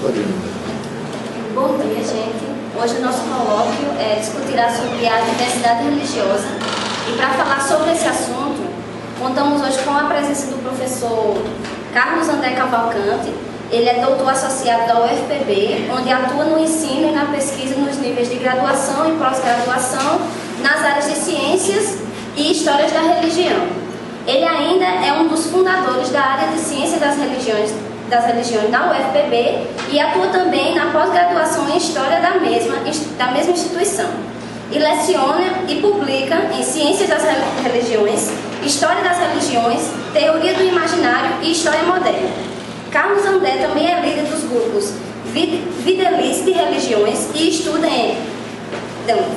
Bom dia, gente. Hoje o nosso colóquio discutirá sobre a diversidade religiosa. E para falar sobre esse assunto, contamos hoje com a presença do professor Carlos André Cavalcante. Ele é doutor associado da UFPB, onde atua no ensino e na pesquisa nos níveis de graduação e pós-graduação nas áreas de ciências e histórias da religião. Ele ainda é um dos fundadores da área de ciência das religiões na UFPB e atua também na pós-graduação em história da mesma instituição. E leciona e publica em ciências das religiões, história das religiões, teoria do imaginário e história moderna. Carlos André também é líder dos grupos Videlice de Religiões e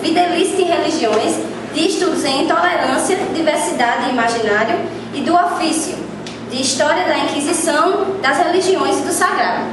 Videlice de Religiões, de estudos em intolerância, diversidade e imaginário, e do ofício de História da Inquisição, das Religiões e do Sagrado.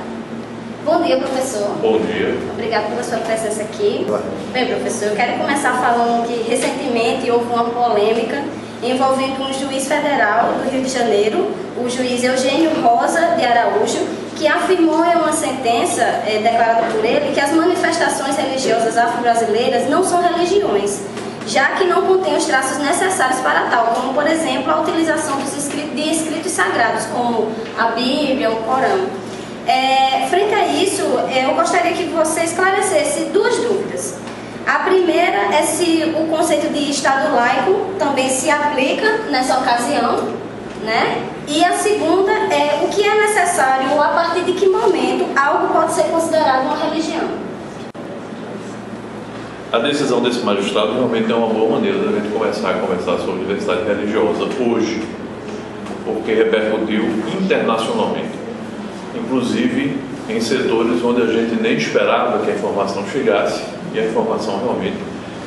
Bom dia, professor. Bom dia. Obrigada pela sua presença aqui. Bem, professor, eu quero começar falando que recentemente houve uma polêmica envolvendo um juiz federal do Rio de Janeiro, o juiz Eugênio Rosa de Araújo, que afirmou em uma sentença declarada por ele que as manifestações religiosas afro-brasileiras não são religiões, já que não contêm os traços necessários para tal, como, por exemplo, a utilização de escritos sagrados, como a Bíblia, o Corão. Frente a isso, eu gostaria que você esclarecesse duas dúvidas. A primeira é se o conceito de Estado laico também se aplica nessa ocasião, né? E a segunda é o que é necessário, ou a partir de que momento algo pode ser considerado uma religião. A decisão desse magistrado realmente é uma boa maneira da gente começar a conversar sobre diversidade religiosa hoje, porque repercutiu internacionalmente, inclusive em setores onde a gente nem esperava que a informação chegasse, e a informação realmente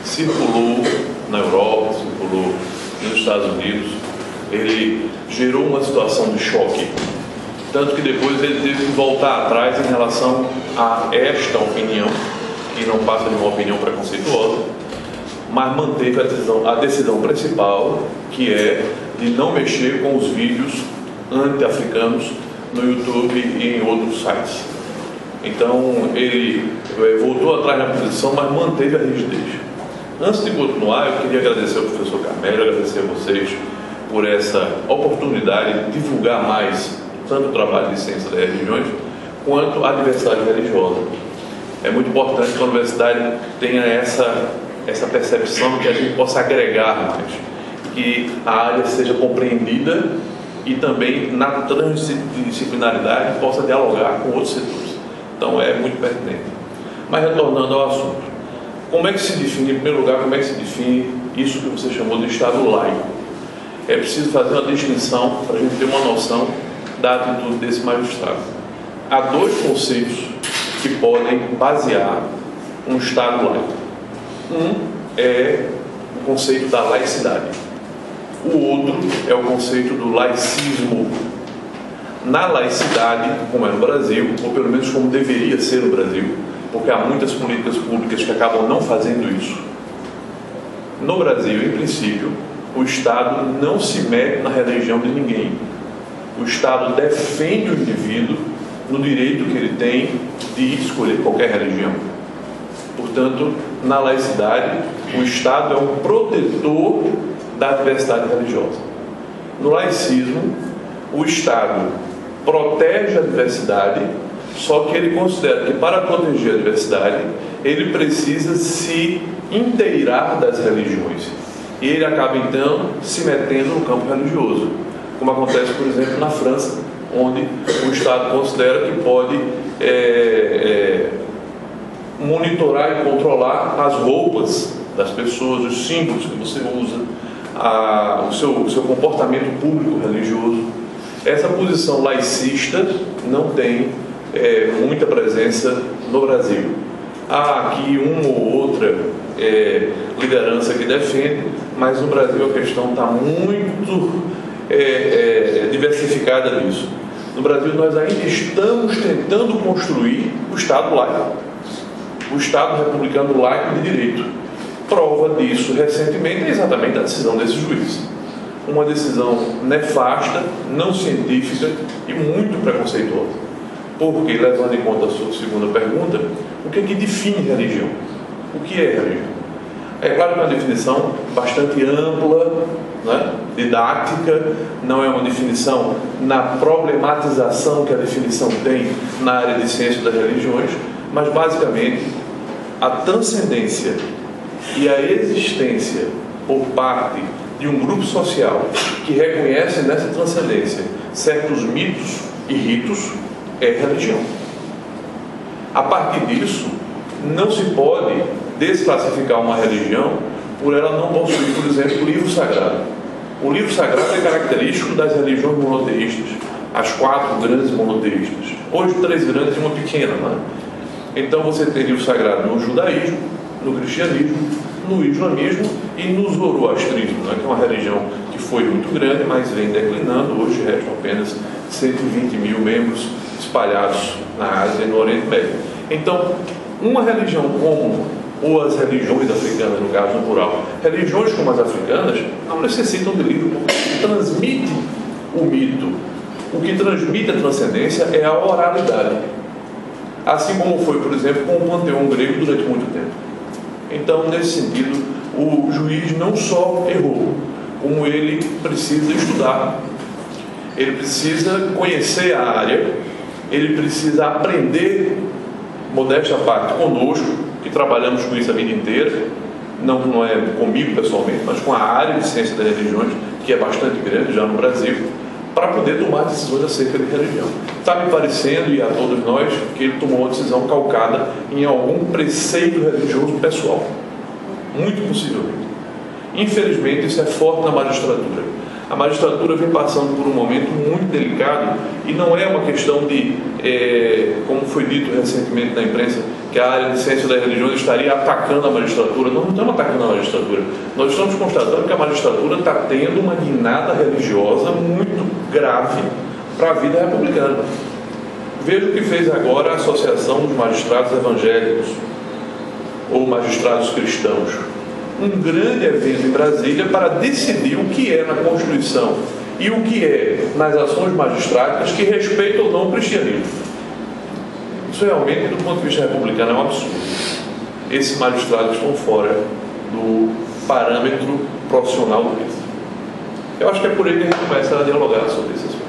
circulou na Europa, circulou nos Estados Unidos. Ele gerou uma situação de choque, tanto que depois ele teve que voltar atrás em relação a esta opinião, que não passa de uma opinião preconceituosa, mas manteve a decisão principal, que é de não mexer com os vídeos anti-africanos no YouTube e em outros sites. Então ele voltou atrás na posição, mas manteve a rigidez. Antes de continuar, eu queria agradecer ao professor Carmelo, agradecer a vocês por essa oportunidade de divulgar mais tanto o trabalho de ciência das religiões quanto a diversidade religiosa. É muito importante que a universidade tenha essa percepção que a gente possa agregar mais, que a área seja compreendida e também na transdisciplinaridade possa dialogar com outros setores. Então é muito pertinente. Mas retornando ao assunto, como é que se define, em primeiro lugar, como é que se define isso que você chamou de Estado laico? É preciso fazer uma distinção para a gente ter uma noção da atitude desse magistrado. Há dois conceitos que podem basear um Estado laico. Um é o conceito da laicidade. O outro é o conceito do laicismo. Na laicidade, como é no Brasil, ou pelo menos como deveria ser no Brasil, porque há muitas políticas públicas que acabam não fazendo isso. No Brasil, em princípio, o Estado não se mete na religião de ninguém. O Estado defende o indivíduo no direito que ele tem de escolher qualquer religião. Portanto, na laicidade, o Estado é um protetor da diversidade religiosa. No laicismo, o Estado protege a diversidade, só que ele considera que para proteger a diversidade, ele precisa se inteirar das religiões. E ele acaba, então, se metendo no campo religioso, como acontece, por exemplo, na França, onde o Estado considera que pode monitorar e controlar as roupas das pessoas, os símbolos que você usa, o seu comportamento público religioso. Essa posição laicista não tem muita presença no Brasil. Há aqui uma ou outra liderança que defende, mas no Brasil a questão está muito diversificada nisso. No Brasil nós ainda estamos tentando construir o Estado laico, o Estado republicano laico de direito. Prova disso recentemente é exatamente a decisão desse juiz. Uma decisão nefasta, não científica e muito preconceituosa. porque, levando em conta a sua segunda pergunta, o que é que define religião? O que é religião? É claro que é uma definição bastante ampla, né, didática, não é uma definição na problematização que a definição tem na área de ciência das religiões, mas basicamente a transcendência e a existência por parte de um grupo social que reconhece nessa transcendência certos mitos e ritos é religião. A partir disso, não se pode desclassificar uma religião por ela não possuir, por exemplo, o livro sagrado. O livro sagrado é característico das religiões monoteístas, as 4 grandes monoteístas. Hoje 3 grandes e uma pequena, né? Então você tem livro sagrado no judaísmo, no cristianismo, no islamismo e no zoroastrismo, né? Que é uma religião que foi muito grande, mas vem declinando. Hoje restam apenas 120 mil membros espalhados na Ásia e no Oriente Médio. Então, uma religião como, ou as religiões africanas, no caso, no plural, religiões como as africanas não necessitam de livro, porque transmite o mito. O que transmite a transcendência é a oralidade. Assim como foi, por exemplo, com o panteão grego durante muito tempo. Então, nesse sentido, o juiz não só errou, como ele precisa estudar, ele precisa conhecer a área, ele precisa aprender, modéstia à parte, conosco, que trabalhamos com isso a vida inteira, não é comigo pessoalmente, mas com a área de ciência das religiões, que é bastante grande já no Brasil, para poder tomar decisões acerca de religião. Está me parecendo, e a todos nós, que ele tomou uma decisão calcada em algum preceito religioso pessoal. Muito possivelmente. Infelizmente, isso é forte na magistratura. A magistratura vem passando por um momento muito delicado e não é uma questão de, como foi dito recentemente na imprensa, que a área de ciência das religiões estaria atacando a magistratura. Nós não estamos atacando a magistratura. Nós estamos constatando que a magistratura está tendo uma guinada religiosa muito grave para a vida republicana. Veja o que fez agora a Associação dos Magistrados Evangélicos, ou Magistrados Cristãos. Um grande evento em Brasília para decidir o que é na Constituição e o que é nas ações magistráticas que respeitam ou não o cristianismo. Isso realmente, do ponto de vista republicano, é um absurdo. Esses magistrados estão fora do parâmetro profissional deles. Eu acho que é por aí que a gente começa a dialogar sobre esse assunto.